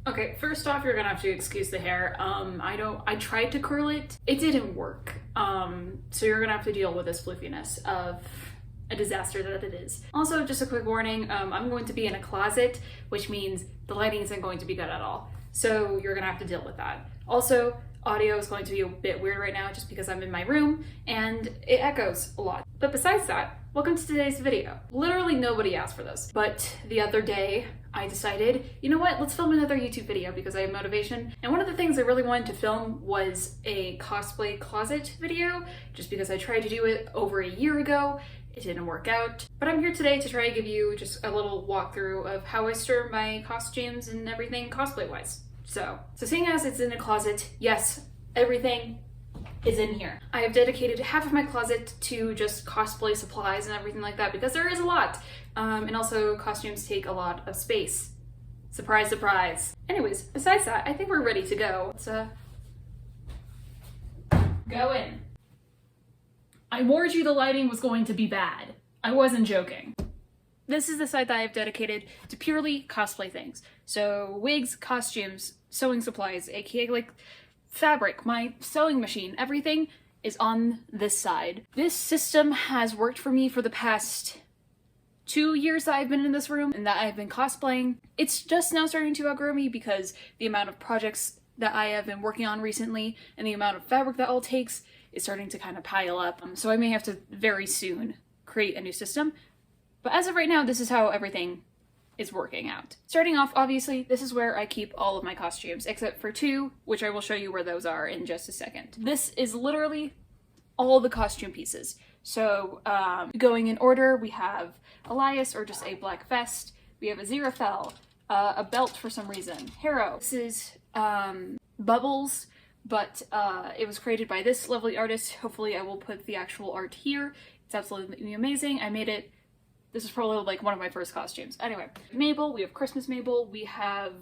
Okay, first off, you're gonna have to excuse the hair. I tried to curl it. It didn't work. So you're gonna have to deal with this floofiness of a disaster that it is. Also, just a quick warning, I'm going to be in a closet, which means the lighting isn't going to be good at all. So you're gonna have to deal with that. Also, audio is going to be a bit weird right now just because I'm in my room and it echoes a lot. But besides that, welcome to today's video. Literally nobody asked for this, but the other day I decided, you know what, let's film another YouTube video because I have motivation. And one of the things I really wanted to film was a cosplay closet video, just because I tried to do it over a year ago. It didn't work out. But I'm here today to try to give you just a little walkthrough of how I store my costumes and everything cosplay-wise. So seeing as it's in a closet, yes, everything is in here. I have dedicated half of my closet to just cosplay supplies and everything like that because there is a lot. And also costumes take a lot of space. Surprise, surprise. Anyways, besides that, I think we're ready to go. Let's go in. I warned you the lighting was going to be bad. I wasn't joking. This is the site that I've dedicated to purely cosplay things. So wigs, costumes, sewing supplies, aka like fabric, my sewing machine, everything is on this side. This system has worked for me for the past 2 years that I've been in this room and that I've been cosplaying. It's just now starting to outgrow me because the amount of projects that I have been working on recently and the amount of fabric that all takes is starting to kind of pile up. So I may have to very soon create a new system. But as of right now, this is how everything is working out. Starting off, obviously, this is where I keep all of my costumes, except for 2, which I will show you where those are in just a second. This is literally all the costume pieces. So going in order, we have Elias, or just a black vest. We have Aziraphale, a belt for some reason. Harrow. This is Bubbles, but it was created by this lovely artist. Hopefully I will put the actual art here. It's absolutely amazing. I made it. This is probably like one of my first costumes. Anyway, Mabel, we have Christmas Mabel, we have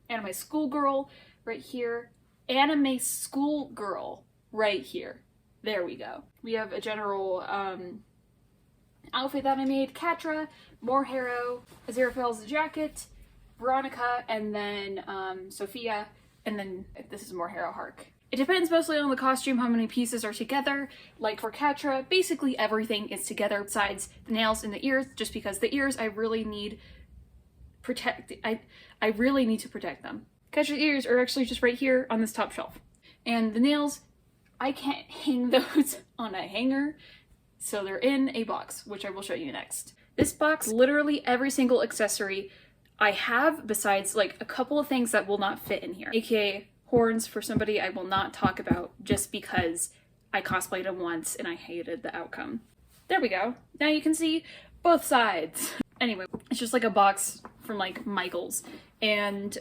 Anime Schoolgirl right here, Anime Schoolgirl right here. There we go. We have a general outfit that I made, Catra, more Harrow, Aziraphale's jacket, Veronica, and then Sophia, and then this is more Harrow Hark. It depends mostly on the costume how many pieces are together. Like for Catra, basically everything is together besides the nails and the ears, just because the ears I really need I really need to protect them. Catra's ears are actually just right here on this top shelf. And the nails, I can't hang those on a hanger, so they're in a box, which I will show you next. This box, literally every single accessory I have, besides like a couple of things that will not fit in here, aka horns for somebody I will not talk about just because I cosplayed them once and I hated the outcome. There we go. Now you can see both sides. Anyway, it's just like a box from like Michael's. And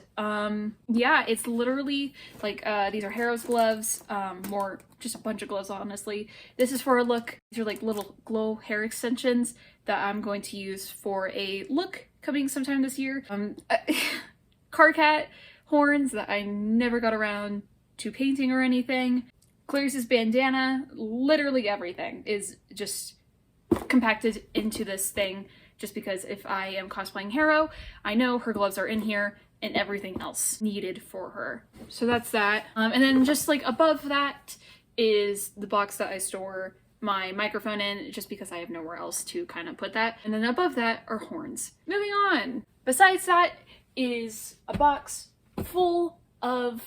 yeah, it's literally like these are Harrow's gloves, more just a bunch of gloves honestly. This is for a look. These are like little glow hair extensions that I'm going to use for a look coming sometime this year. Carcat horns that I never got around to painting or anything. Clarice's bandana, literally everything is just compacted into this thing just because if I am cosplaying Harrow, I know her gloves are in here and everything else needed for her. So that's that. And then just like above that is the box that I store my microphone in just because I have nowhere else to kind of put that. And then above that are horns. Moving on. Besides that is a box full of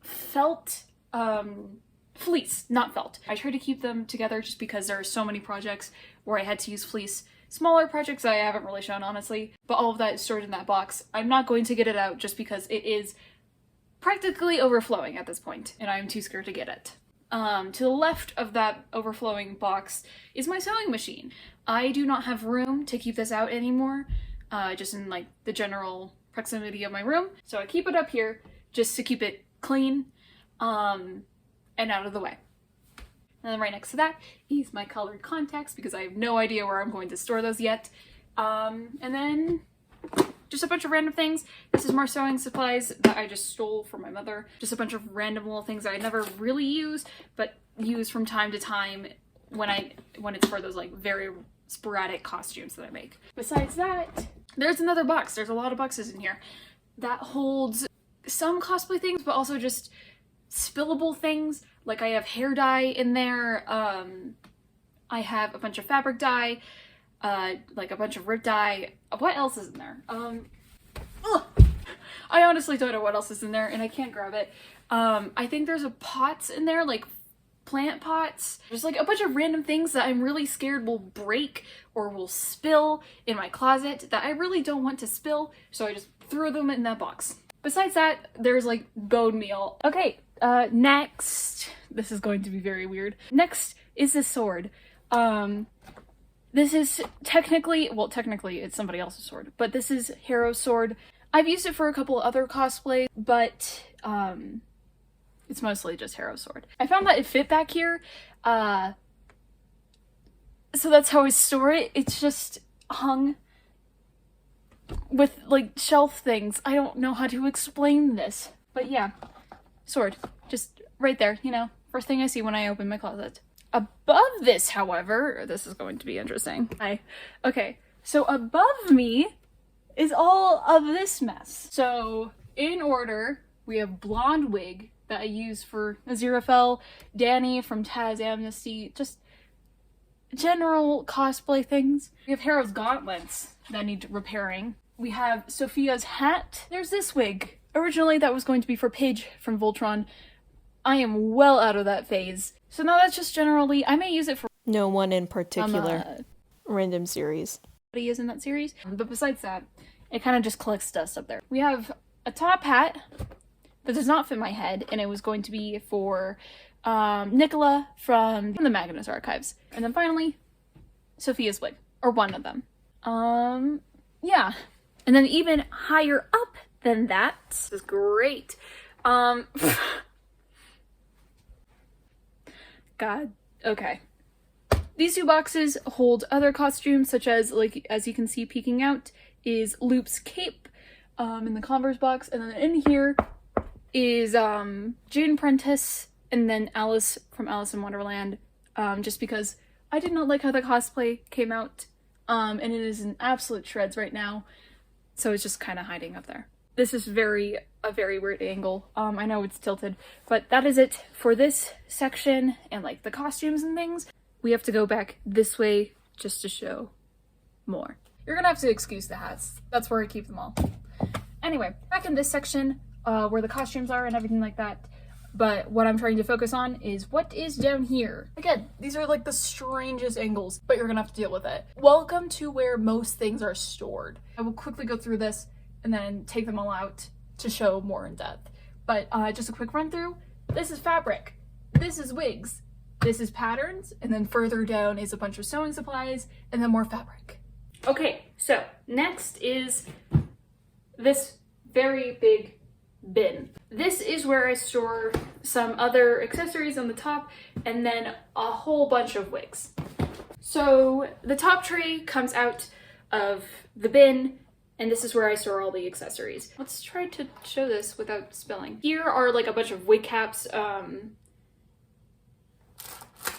felt, fleece, not felt. I try to keep them together just because there are so many projects where I had to use fleece. Smaller projects I haven't really shown, honestly, but all of that is stored in that box. I'm not going to get it out just because it is practically overflowing at this point, and I'm too scared to get it. To the left of that overflowing box is my sewing machine. I do not have room to keep this out anymore, just in like the general proximity of my room. So I keep it up here just to keep it clean and out of the way. And then right next to that is my colored contacts because I have no idea where I'm going to store those yet. And then just a bunch of random things. This is more sewing supplies that I just stole from my mother. Just a bunch of random little things that I never really use, but use from time to time when it's for those like very sporadic costumes that I make. Besides that, there's another box. There's a lot of boxes in here. that holds some cosplay things, but also just spillable things. Like I have hair dye in there, I have a bunch of fabric dye, like a bunch of rip dye. What else is in there? Ugh. I honestly don't know what else is in there and I can't grab it. I think there's a pots in there, like plant pots. There's like a bunch of random things that I'm really scared will break or will spill in my closet that I really don't want to spill, so I just threw them in that box. Besides that, there's like bone meal. Okay, next, this is going to be very weird. Next is this sword. This is technically it's somebody else's sword, but this is Hero's sword. I've used it for a couple other cosplays, but it's mostly just Hero's sword. I found that it fit back here, so that's how I store it. It's just hung with like shelf things. I don't know how to explain this, but yeah, sword, just right there, you know, first thing I see when I open my closet. Above this, however, this is going to be interesting. Okay, so above me is all of this mess. So in order, we have blonde wig that I use for Aziraphale, Danny from Taz Amnesty, just general cosplay things. We have Hero's gauntlets that need repairing. We have Sophia's hat. There's this wig. Originally that was going to be for Paige from Voltron. I am well out of that phase. So now that's just generally, I may use it for no one in particular. Random series. He is in that series. But besides that, it kind of just collects dust up there. We have a top hat that does not fit my head, and it was going to be for Nicola from the Magnus Archives. And then finally, Sophia's wig, or one of them. Yeah. And then even higher up than that, this is great. God, okay. These two boxes hold other costumes, such as, like, as you can see peeking out, is Loop's cape in the Converse box, and then in here is Jane Prentice, and then Alice from Alice in Wonderland, just because I did not like how the cosplay came out, and it is in absolute shreds right now, so it's just kind of hiding up there. This is a very weird angle. I know it's tilted, but that is it for this section and like the costumes and things. We have to go back this way just to show more. You're gonna have to excuse the hats. That's where I keep them all. Anyway, back in this section where the costumes are and everything like that. But what I'm trying to focus on is what is down here. Again, these are like the strangest angles, but you're gonna have to deal with it. Welcome to where most things are stored. I will quickly go through this and then take them all out to show more in depth. But just a quick run through. This is fabric. This is wigs. This is patterns. And then further down is a bunch of sewing supplies and then more fabric. Okay, so next is this very big bin. This is where I store some other accessories on the top and then a whole bunch of wigs. So the top tray comes out of the bin, and this is where I store all the accessories. Let's try to show this without spilling. Here are like a bunch of wig caps.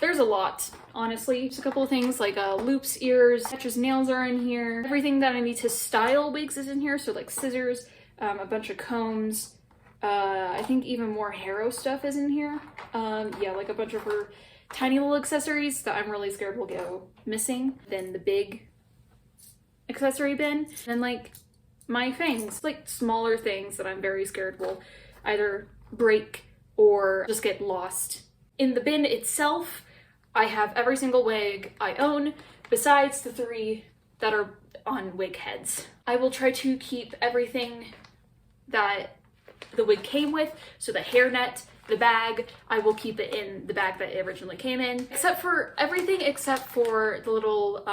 There's a lot, honestly. Just a couple of things like Loop's ears, Petra's nails are in here. Everything that I need to style wigs is in here, so like scissors, a bunch of combs. I think even more Hero stuff is in here. Yeah, like a bunch of her tiny little accessories that I'm really scared will go missing. Then the big accessory bin, and like my things, like smaller things that I'm very scared will either break or just get lost. In the bin itself, I have every single wig I own, besides the 3 that are on wig heads. I will try to keep everything that the wig came with, so the hairnet, the bag, I will keep it in the bag that it originally came in, except for everything except for the little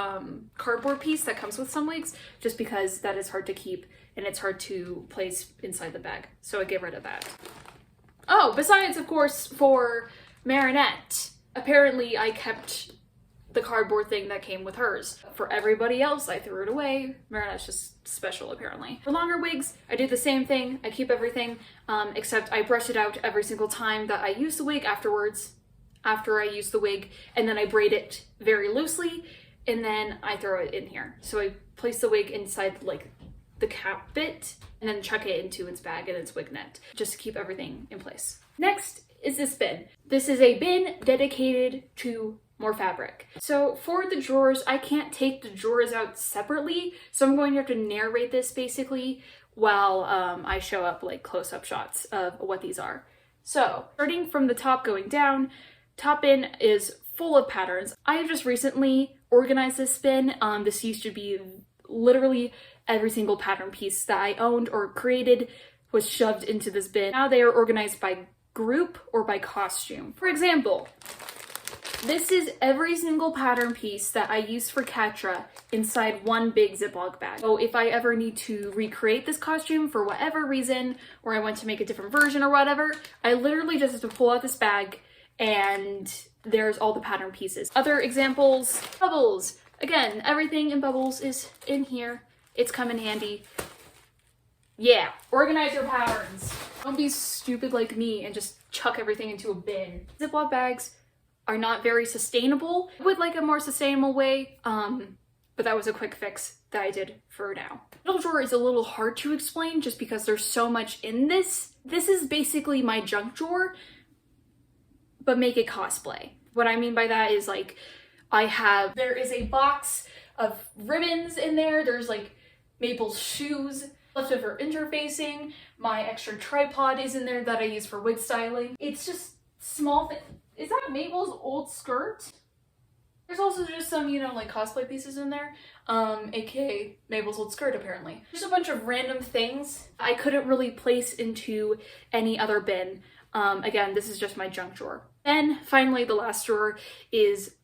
cardboard piece that comes with some wigs, just because that is hard to keep and it's hard to place inside the bag, so I get rid of that. Oh, besides, of course, for Marinette, apparently I kept the cardboard thing that came with hers. For everybody else, I threw it away. Marinette's just special, apparently. For longer wigs, I did the same thing. I keep everything, except I brush it out every single time that I use the wig afterwards, after I use the wig, and then I braid it very loosely, and then I throw it in here. So I place the wig inside, like, the cap bit and then chuck it into its bag and its wig net, just to keep everything in place. Next is this bin. This is a bin dedicated to more fabric. So for the drawers, I can't take the drawers out separately, so I'm going to have to narrate this basically while I show up like close-up shots of what these are. So starting from the top going down, top bin is full of patterns. I have just recently organized this bin. This used to be literally every single pattern piece that I owned or created was shoved into this bin. Now they are organized by group or by costume. For example, this is every single pattern piece that I used for Katra inside one big Ziploc bag. So if I ever need to recreate this costume for whatever reason, or I want to make a different version or whatever, I literally just have to pull out this bag and there's all the pattern pieces. Other examples, bubbles. Again, everything in bubbles is in here. It's come in handy. Yeah, organize your patterns. Don't be stupid like me and just chuck everything into a bin. Ziploc bags are not very sustainable. I would like a more sustainable way, but that was a quick fix that I did for now. Middle drawer is a little hard to explain just because there's so much in this. This is basically my junk drawer, but make it cosplay. What I mean by that is like, there is a box of ribbons in there. There's like Maple's shoes, leftover interfacing. My extra tripod is in there that I use for wig styling. It's just small things. Is that Maple's old skirt? There's also just some, you know, like cosplay pieces in there, aka Maple's old skirt apparently. Just a bunch of random things I couldn't really place into any other bin. Again, this is just my junk drawer. Then finally, the last drawer is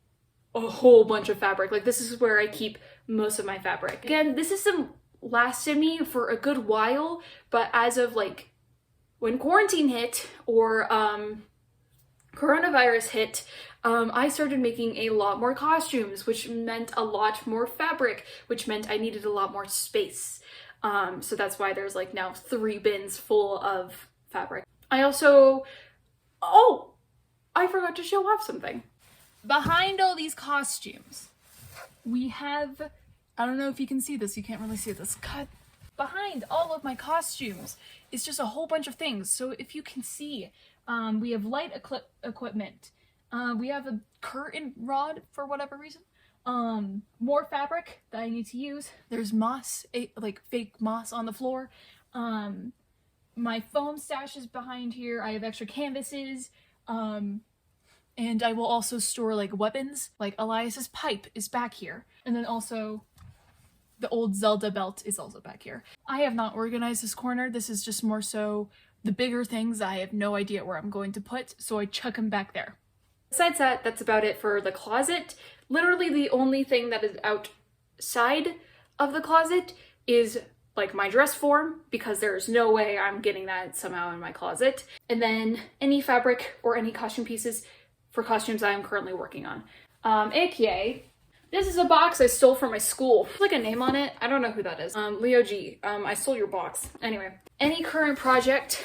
a whole bunch of fabric. Like this is where I keep most of my fabric. Again, this system lasted me for a good while, but as of like when quarantine hit or coronavirus hit, I started making a lot more costumes, which meant a lot more fabric, which meant I needed a lot more space. So that's why there's like now 3 bins full of fabric. I also, oh, I forgot to show off something. Behind all these costumes, we have, I don't know if you can see this, you can't really see this, cut. Behind all of my costumes is just a whole bunch of things. So if you can see, we have light equipment. We have a curtain rod for whatever reason. More fabric that I need to use. There's moss, like fake moss on the floor. My foam stash is behind here. I have extra canvases. And I will also store like weapons. Like Elias's pipe is back here. And then also the old Zelda belt is also back here. I have not organized this corner. This is just more so the bigger things I have no idea where I'm going to put, so I chuck them back there. Besides that, that's about it for the closet. Literally the only thing that is outside of the closet is like my dress form, because there's no way I'm getting that somehow in my closet. And then any fabric or any costume pieces for costumes I am currently working on. AKA, this is a box I stole from my school. There's like a name on it. I don't know who that is. Leo G. I stole your box. Anyway, any current project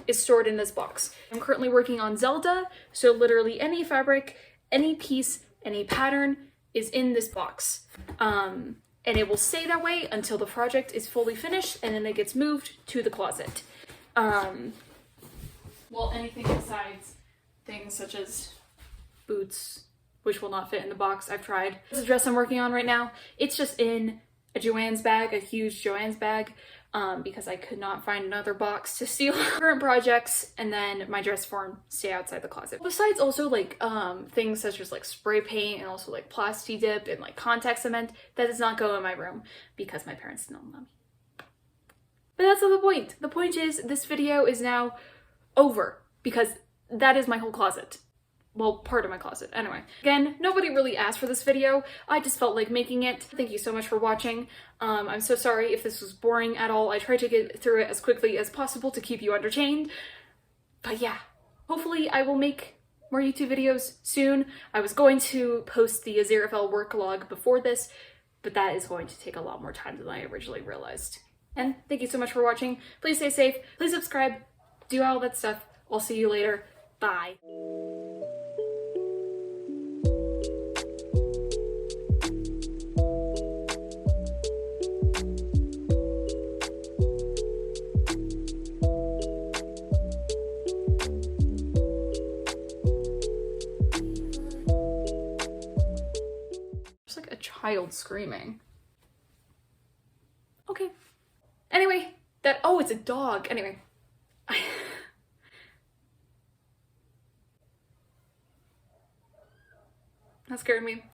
is stored in this box. I'm currently working on Zelda, so literally any fabric, any piece, any pattern is in this box. And it will stay that way until the project is fully finished, and then it gets moved to the closet. Well, anything besides things such as boots, which will not fit in the box. I've tried. This is a dress I'm working on right now. It's just in a Joann's bag, a huge Joann's bag, because I could not find another box to seal. Current projects and then my dress form stay outside the closet. Besides also like things such as like spray paint and also like Plasti Dip and like contact cement, that does not go in my room because my parents don't allow me. But that's not the point. The point is this video is now over because that is my whole closet. Well, part of my closet. Anyway, again, nobody really asked for this video. I just felt like making it. Thank you so much for watching. I'm so sorry if this was boring at all. I tried to get through it as quickly as possible to keep you entertained. But yeah, hopefully I will make more YouTube videos soon. I was going to post the Aziraphale work log before this, but that is going to take a lot more time than I originally realized. And thank you so much for watching. Please stay safe. Please subscribe. Do all that stuff. I'll see you later. Bye. child screaming. Okay. Anyway, oh, it's a dog. Anyway. That scared me.